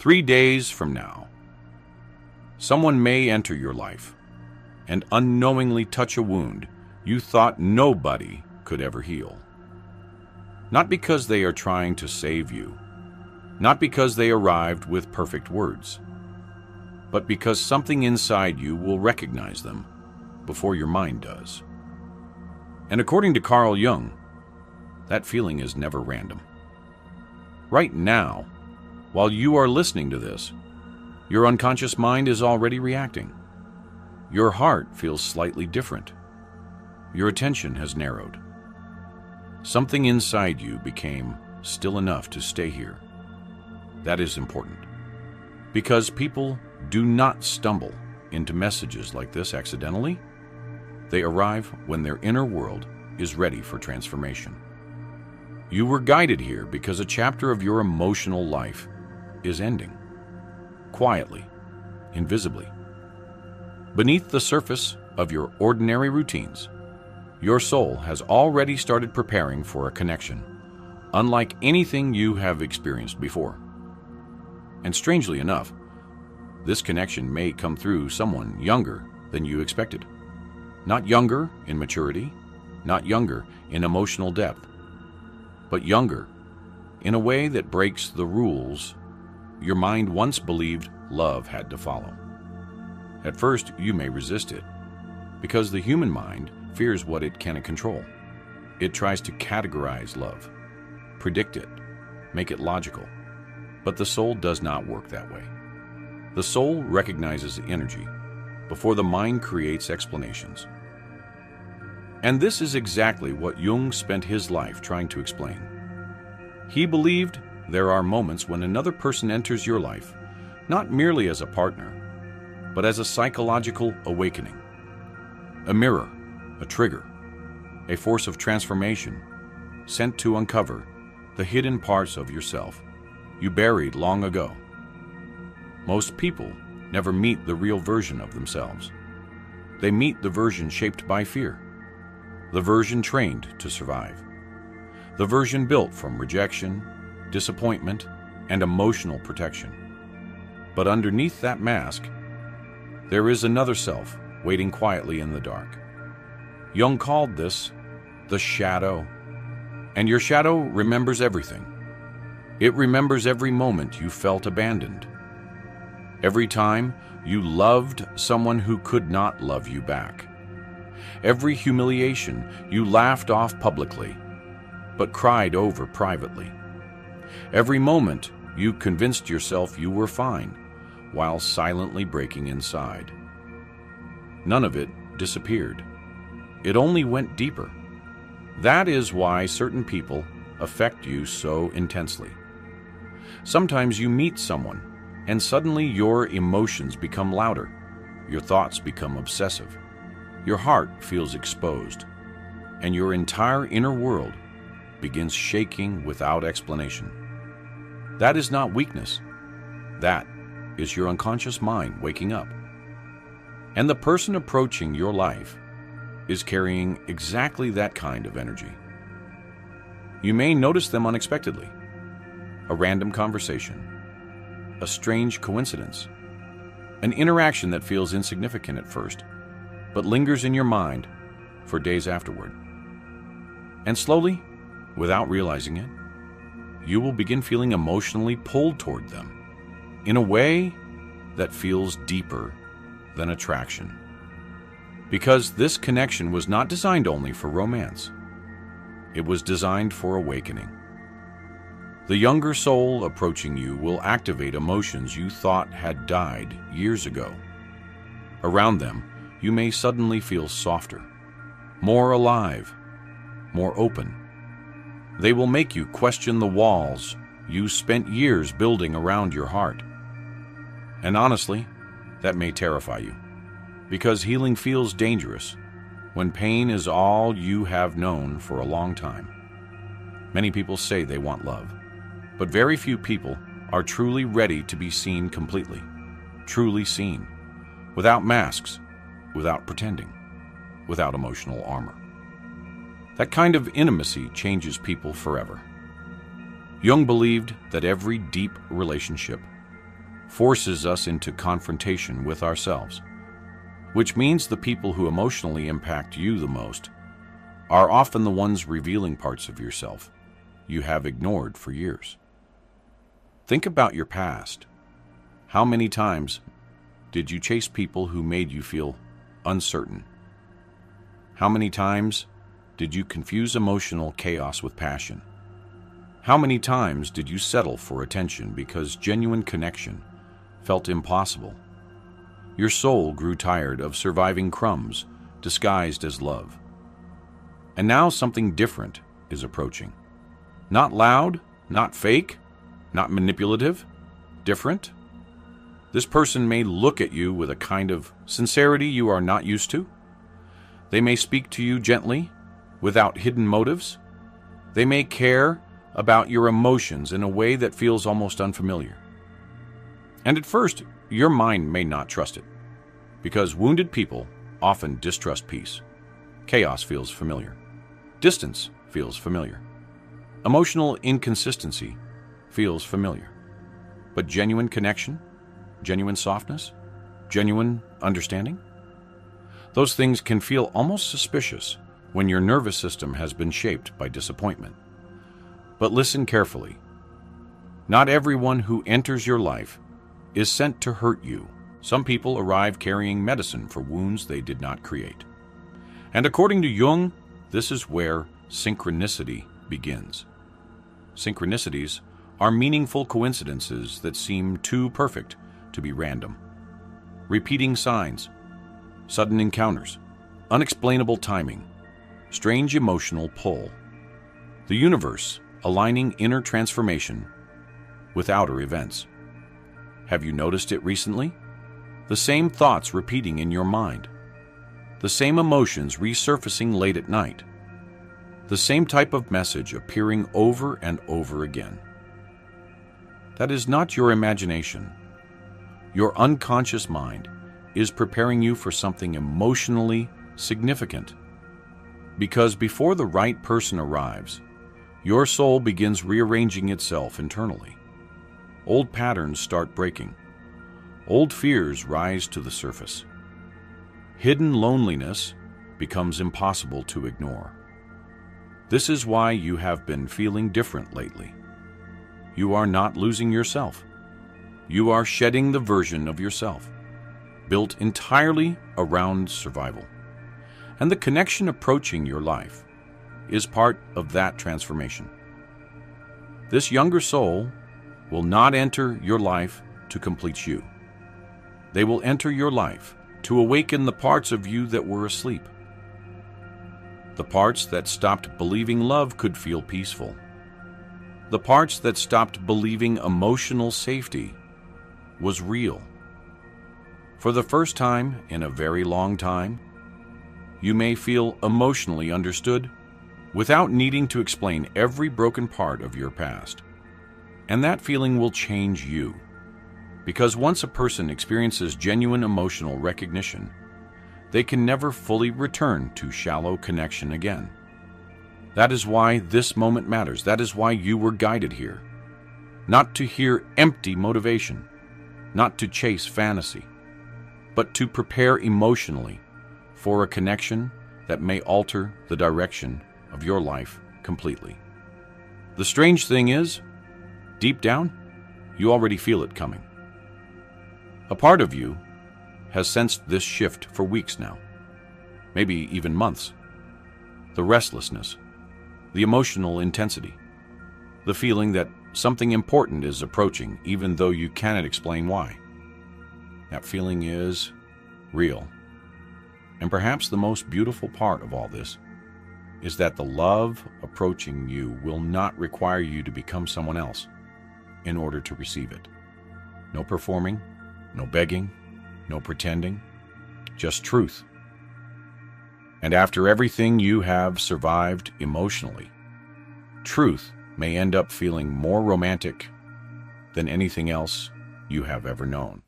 3 days from now, someone may enter your life and unknowingly touch a wound you thought nobody could ever heal. Not because they are trying to save you, not because they arrived with perfect words, but because something inside you will recognize them before your mind does. And according to Carl Jung, that feeling is never random. Right now, while you are listening to this, your unconscious mind is already reacting. Your heart feels slightly different. Your attention has narrowed. Something inside you became still enough to stay here. That is important, because people do not stumble into messages like this accidentally. They arrive when their inner world is ready for transformation. You were guided here because a chapter of your emotional life is ending. Quietly, invisibly. Beneath the surface of your ordinary routines, your soul has already started preparing for a connection, unlike anything you have experienced before. And strangely enough, this connection may come through someone younger than you expected. Not younger in maturity, not younger in emotional depth, but younger in a way that breaks the rules your mind once believed love had to follow. At first, you may resist it, because the human mind fears what it cannot control. It tries to categorize love, predict it, make it logical. But the soul does not work that way. The soul recognizes energy before the mind creates explanations. And this is exactly what Jung spent his life trying to explain. He believed there are moments when another person enters your life, not merely as a partner, but as a psychological awakening. A mirror, a trigger, a force of transformation sent to uncover the hidden parts of yourself you buried long ago. Most people never meet the real version of themselves. They meet the version shaped by fear, the version trained to survive, the version built from rejection, disappointment, and emotional protection. But underneath that mask, there is another self waiting quietly in the dark. Jung called this the shadow. And your shadow remembers everything. It remembers every moment you felt abandoned. Every time you loved someone who could not love you back. Every humiliation you laughed off publicly, but cried over privately. Every moment you convinced yourself you were fine, while silently breaking inside. None of it disappeared. It only went deeper. That is why certain people affect you so intensely. Sometimes you meet someone, and suddenly your emotions become louder. Your thoughts become obsessive. Your heart feels exposed, and your entire inner world begins shaking without explanation. That is not weakness. That is your unconscious mind waking up. And the person approaching your life is carrying exactly that kind of energy. You may notice them unexpectedly. A random conversation, a strange coincidence, an interaction that feels insignificant at first, but lingers in your mind for days afterward. And slowly, without realizing it, you will begin feeling emotionally pulled toward them in a way that feels deeper than attraction. Because this connection was not designed only for romance. It was designed for awakening. The younger soul approaching you will activate emotions you thought had died years ago. Around them, you may suddenly feel softer, more alive, more open. They will make you question the walls you spent years building around your heart. And honestly, that may terrify you, because healing feels dangerous when pain is all you have known for a long time. Many people say they want love, but very few people are truly ready to be seen completely, truly seen, without masks, without pretending, without emotional armor. That kind of intimacy changes people forever. Jung believed that every deep relationship forces us into confrontation with ourselves, which means the people who emotionally impact you the most are often the ones revealing parts of yourself you have ignored for years. Think about your past. How many times did you chase people who made you feel uncertain? How many times did you confuse emotional chaos with passion? How many times did you settle for attention because genuine connection felt impossible? Your soul grew tired of surviving crumbs disguised as love. And now something different is approaching. Not loud, not fake, not manipulative, different. This person may look at you with a kind of sincerity you are not used to. They may speak to you gently, without hidden motives. They may care about your emotions in a way that feels almost unfamiliar. And at first, your mind may not trust it, because wounded people often distrust peace. Chaos feels familiar. Distance feels familiar. Emotional inconsistency feels familiar. But genuine connection, genuine softness, genuine understanding, those things can feel almost suspicious when your nervous system has been shaped by disappointment. But listen carefully. Not everyone who enters your life is sent to hurt you. Some people arrive carrying medicine for wounds they did not create. And according to Jung, this is where synchronicity begins. Synchronicities are meaningful coincidences that seem too perfect to be random. Repeating signs, sudden encounters, unexplainable timing, strange emotional pull. The universe aligning inner transformation with outer events. Have you noticed it recently? The same thoughts repeating in your mind. The same emotions resurfacing late at night. The same type of message appearing over and over again. That is not your imagination. Your unconscious mind is preparing you for something emotionally significant. Because before the right person arrives, your soul begins rearranging itself internally. Old patterns start breaking. Old fears rise to the surface. Hidden loneliness becomes impossible to ignore. This is why you have been feeling different lately. You are not losing yourself. You are shedding the version of yourself built entirely around survival. And the connection approaching your life is part of that transformation. This younger soul will not enter your life to complete you. They will enter your life to awaken the parts of you that were asleep. The parts that stopped believing love could feel peaceful. The parts that stopped believing emotional safety was real. For the first time in a very long time, you may feel emotionally understood without needing to explain every broken part of your past. And that feeling will change you. Because once a person experiences genuine emotional recognition, they can never fully return to shallow connection again. That is why this moment matters. That is why you were guided here. Not to hear empty motivation, not to chase fantasy, but to prepare emotionally for a connection that may alter the direction of your life completely. The strange thing is, deep down, you already feel it coming. A part of you has sensed this shift for weeks now, maybe even months. The restlessness, the emotional intensity, the feeling that something important is approaching even though you cannot explain why. That feeling is real. And perhaps the most beautiful part of all this is that the love approaching you will not require you to become someone else in order to receive it. No performing, no begging, no pretending, just truth. And after everything you have survived emotionally, truth may end up feeling more romantic than anything else you have ever known.